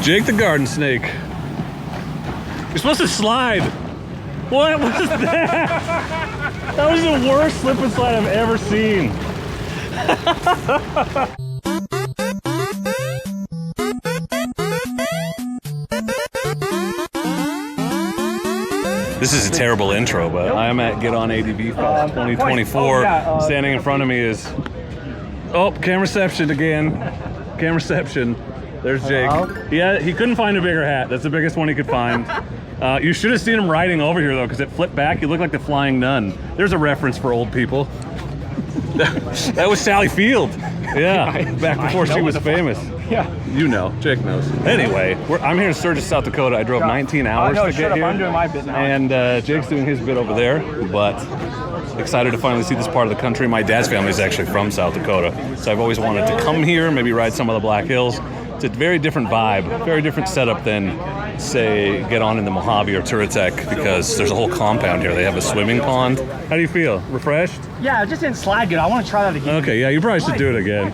Jake the garden snake. You're supposed to slide. What was that? That was the worst slip and slide I've ever seen. This is a terrible intro, but I am at Get On ADV Fest 2024. Standing in front of me is, oh, cam reception again. Cam reception. There's Jake. Yeah, he couldn't find a bigger hat. That's the biggest one he could find. You should have seen him riding over here though, because it flipped back. You look like the Flying Nun. There's a reference for old people. That was Sally Field. Yeah, back before she was famous. Yeah. You know, Jake knows. Anyway, I'm here in Sturgis, South Dakota. I drove 19 hours to get here. I'm doing my bit now. And Jake's doing his bit over there, but excited to finally see this part of the country. My dad's family is actually from South Dakota, so I've always wanted to come here, maybe ride some of the Black Hills. It's a very different vibe, very different setup than, say, Get On in the Mojave or Turatec, because there's a whole compound here. They have a swimming pond. How do you feel? Refreshed? Yeah, it just didn't slide good. I want to try that again. Okay, yeah, you probably should do it again.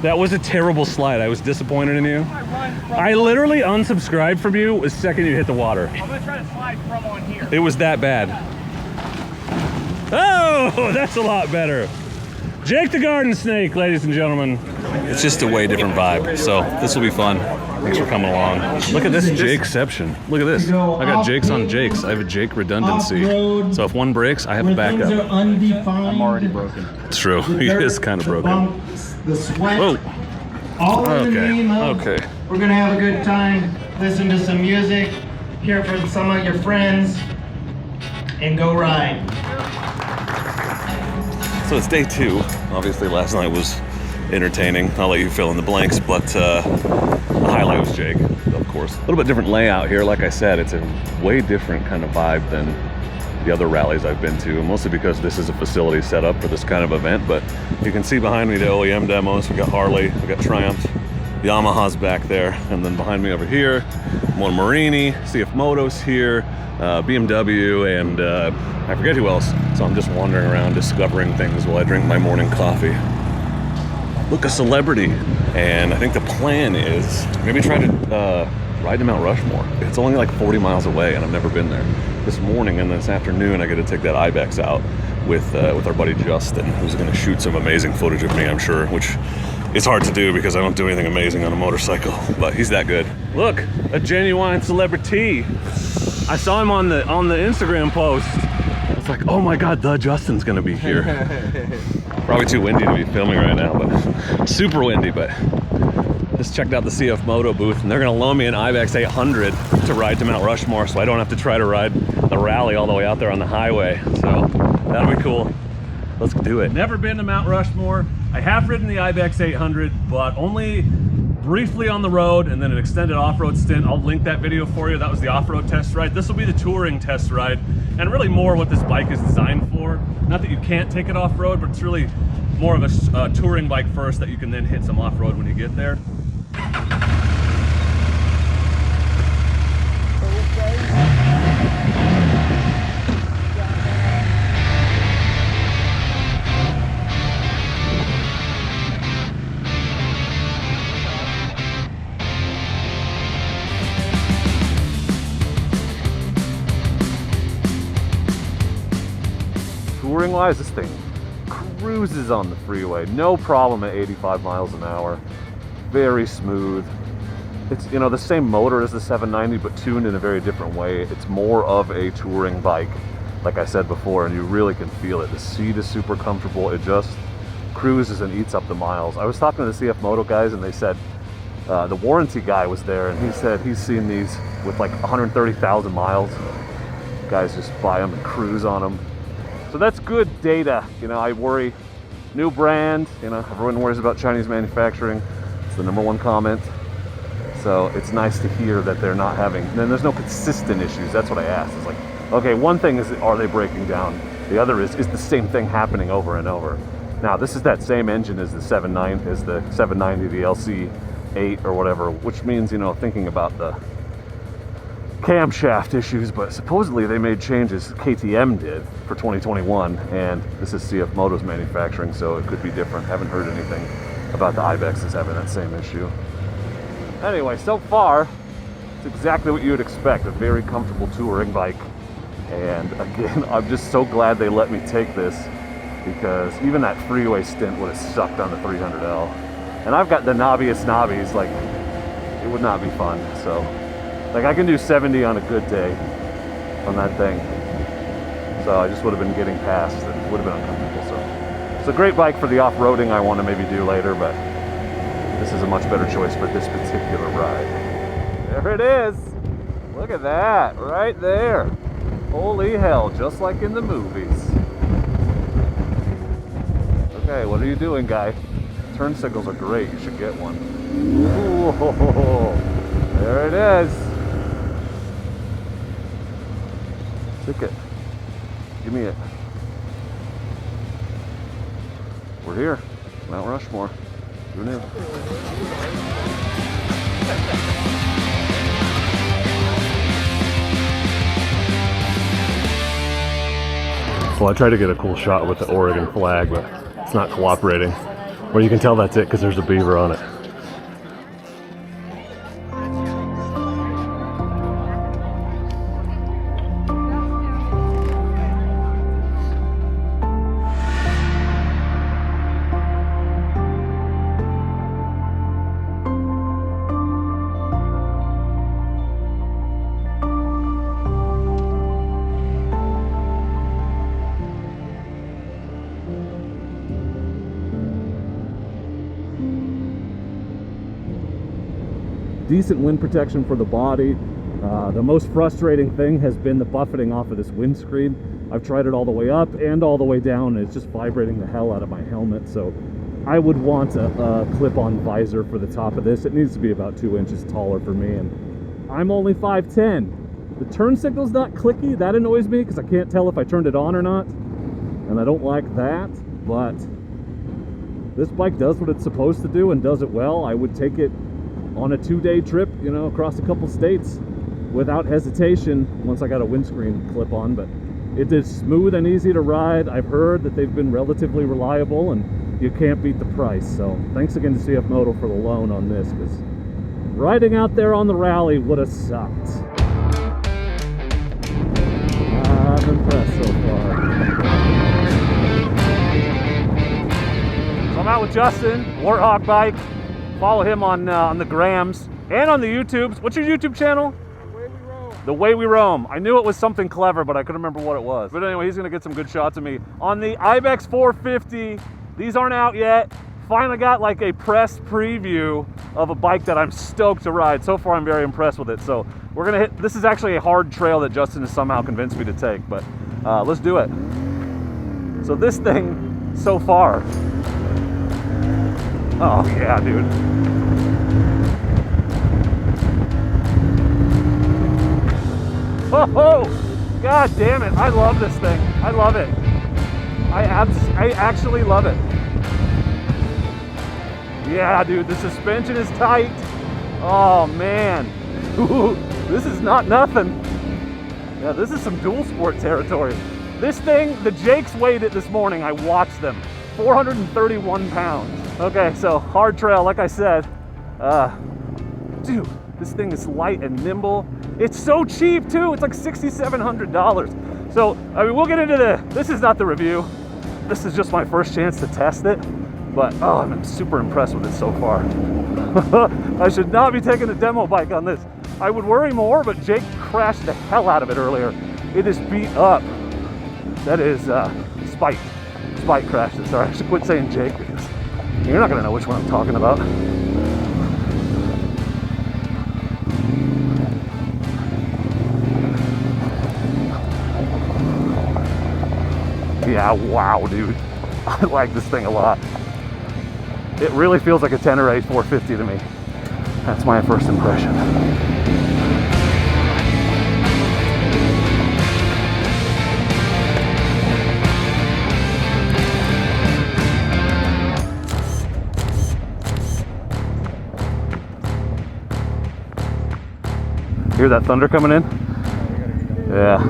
That was a terrible slide. I was disappointed in you. I literally unsubscribed from you the second you hit the water. I'm going to try to slide from on here. It was that bad. Oh, that's a lot better. Jake the garden snake, ladies and gentlemen. It's just a way different vibe, so this will be fun. Thanks for coming along. Look at this Jakeception. Look at this. I got Jakes on Jakes. I have a Jake redundancy. So if one breaks, I have a backup. I'm already broken. It's true. He is kind of broken. The sweat. Whoa. Okay. We're gonna have a good time, listen to some music, hear from some of your friends, and go ride. So it's day 2. Obviously last night was entertaining. I'll let you fill in the blanks, but the highlight was Jake, of course. A little bit different layout here. Like I said, it's a way different kind of vibe than the other rallies I've been to, mostly because this is a facility set up for this kind of event. But you can see behind me the OEM demos. We got Harley, we got Triumph, Yamaha's back there, and then behind me over here, one Marini, CFMoto's here, BMW, and I forget who else. So I'm just wandering around discovering things while I drink my morning coffee. Look, a celebrity. And I think the plan is maybe try to ride to Mount Rushmore. It's only like 40 miles away and I've never been there. This morning and this afternoon I get to take that Ibex out with our buddy Justin, who's going to shoot some amazing footage of me, I'm sure, which is hard to do because I don't do anything amazing on a motorcycle, but he's that good. Look, a genuine celebrity. I saw him on the Instagram post. It's like, oh my God, the Justin's gonna be here. Probably too windy to be filming right now, but super windy. But just checked out the CFMoto booth, and they're gonna loan me an Ibex 800 to ride to Mount Rushmore, so I don't have to try to ride the rally all the way out there on the highway. So that'll be cool. Let's do it. Never been to Mount Rushmore. I have ridden the Ibex 800, but only briefly on the road and then an extended off-road stint. I'll link that video for you. That was the off-road test ride. This will be the touring test ride, and really more what this bike is designed for. Not that you can't take it off-road, but it's really more of a touring bike first that you can then hit some off-road when you get there. Touring wise, this thing cruises on the freeway, no problem at 85 miles an hour. Very smooth. It's, you know, the same motor as the 790, but tuned in a very different way. It's more of a touring bike, like I said before, and you really can feel it. The seat is super comfortable. It just cruises and eats up the miles. I was talking to the CFMoto guys, and they said the warranty guy was there, and he said he's seen these with like 130,000 miles. Guys just buy them and cruise on them. So that's good data. You know, I worry, new brand, you know, everyone worries about Chinese manufacturing. It's the #1 comment. So it's nice to hear that they're not having, then there's no consistent issues. That's what I asked. It's like, okay, one thing is, are they breaking down? The other is the same thing happening over and over? Now, this is that same engine as the 790, the LC8 or whatever, which means, you know, thinking about the camshaft issues, but supposedly they made changes, KTM did, for 2021, and this is CFMoto's manufacturing, so it could be different. Haven't heard anything about the Ibexes having that same issue. Anyway, so far, it's exactly what you would expect, a very comfortable touring bike. And again, I'm just so glad they let me take this, because even that freeway stint would have sucked on the 300L. And I've got the knobbiest knobbies, like, it would not be fun. So, like, I can do 70 on a good day on that thing. So I just would have been getting past, and it would have been uncomfortable. So it's a great bike for the off-roading I want to maybe do later, but this is a much better choice for this particular ride. There it is. Look at that, right there. Holy hell, just like in the movies. Okay, what are you doing, guy? Turn signals are great, you should get one. Ooh, there it is. Stick it. Give me it. We're here, Mount Rushmore. Who knew? Well, I tried to get a cool shot with the Oregon flag, but it's not cooperating. Or you can tell that's it because there's a beaver on it. Decent wind protection for the body. The most frustrating thing has been the buffeting off of this windscreen. I've tried it all the way up and all the way down, and it's just vibrating the hell out of my helmet. So I would want a clip-on visor for the top of this. It needs to be about 2 inches taller for me, and I'm only 5'10". The turn signal's not clicky. That annoys me because I can't tell if I turned it on or not, and I don't like that. But this bike does what it's supposed to do and does it well. I would take it on a 2-day trip, you know, across a couple states without hesitation once I got a windscreen clip on. But it is smooth and easy to ride. I've heard that they've been relatively reliable, and you can't beat the price. So thanks again to CFMoto for the loan on this, because riding out there on the rally would have sucked. I'm impressed so far. So I'm out with Justin, Warthog Bike. Follow him on the grams and on the YouTubes. What's your YouTube channel? The Way We Roam. The Way We Roam. I knew it was something clever, but I couldn't remember what it was. But anyway, he's gonna get some good shots of me on the Ibex 450. These aren't out yet. Finally got like a press preview of a bike that I'm stoked to ride. So far, I'm very impressed with it. So we're gonna hit. This is actually a hard trail that Justin has somehow convinced me to take, but let's do it. So this thing, so far. Oh yeah, dude. Oh, god damn it. I love this thing. I love it. I actually love it. Yeah, dude, the suspension is tight. Oh man. Ooh, this is not nothing. Yeah, this is some dual sport territory. This thing, the Jakes weighed it this morning. I watched them. 431 pounds. Okay, so hard trail, like I said. Dude, this thing is light and nimble. It's so cheap too. It's like $6,700. So, I mean, we'll get into this is not the review. This is just my first chance to test it. But, oh, I'm super impressed with it so far. I should not be taking a demo bike on this. I would worry more, but Jake crashed the hell out of it earlier. It is beat up. That is Spike. Spike crashed it. Sorry, I should quit saying Jake because you're not going to know which one I'm talking about. Yeah, wow, dude. I like this thing a lot. It really feels like a Tenere 450 to me. That's my first impression. Hear that thunder coming in? Yeah.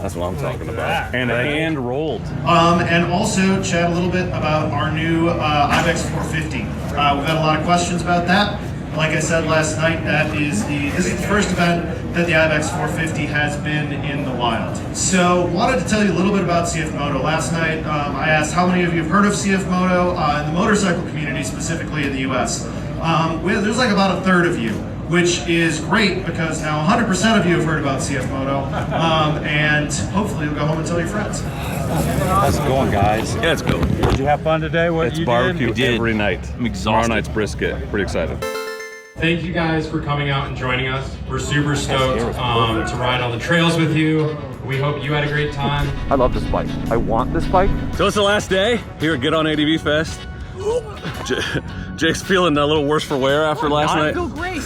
That's what I'm talking about. And hand rolled. And also chat a little bit about our new Ibex 450. We've had a lot of questions about that. Like I said last night, this is the first event that the Ibex 450 has been in the wild. So wanted to tell you a little bit about CFMoto. Last night, I asked how many of you have heard of CFMoto in the motorcycle community, specifically in the US. There's like about a third of you, which is great because now 100% of you have heard about CFMoto, and hopefully you'll go home and tell your friends. How's it going, guys? Yeah, it's cool. Did you have fun today? It's barbecue every night. I'm exhausted. Tomorrow night's brisket. Pretty excited. Thank you guys for coming out and joining us. We're super stoked to ride on the trails with you. We hope you had a great time. I love this bike. I want this bike. So it's the last day here at Get On ADV Fest. Jake's feeling a little worse for wear after last night. I feel great.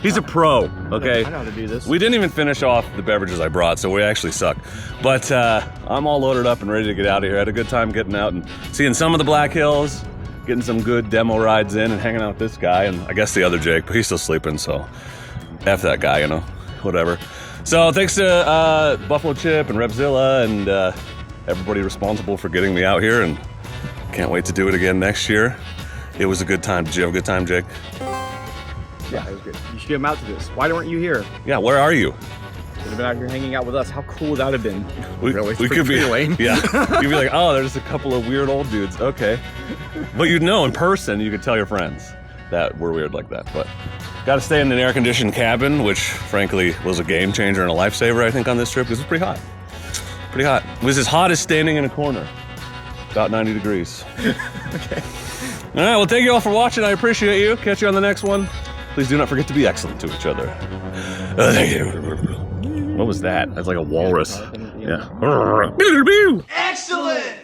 He's a pro, okay? I know how to do this. We didn't even finish off the beverages I brought, so we actually suck. But I'm all loaded up and ready to get out of here. I had a good time getting out and seeing some of the Black Hills, getting some good demo rides in and hanging out with this guy and I guess the other Jake, but he's still sleeping, so F that guy, you know, whatever. So thanks to Buffalo Chip and Revzilla and everybody responsible for getting me out here, and can't wait to do it again next year. It was a good time. Did you have a good time, Jake? Yeah, it was good. You should get him out to this. Why weren't you here? Yeah, where are you? Should have been out here hanging out with us. How cool would that have been? We could be lame. Yeah, you'd be like, oh, there's a couple of weird old dudes. Okay, but you'd know in person. You could tell your friends that we're weird like that. But got to stay in an air-conditioned cabin, which frankly was a game changer and a lifesaver, I think, on this trip because it was pretty hot. Pretty hot. It was as hot as standing in a corner. About 90 degrees. Okay. All right, well, thank you all for watching. I appreciate you. Catch you on the next one. Please do not forget to be excellent to each other. Thank you. What was that? That's like a walrus. Yeah. Excellent!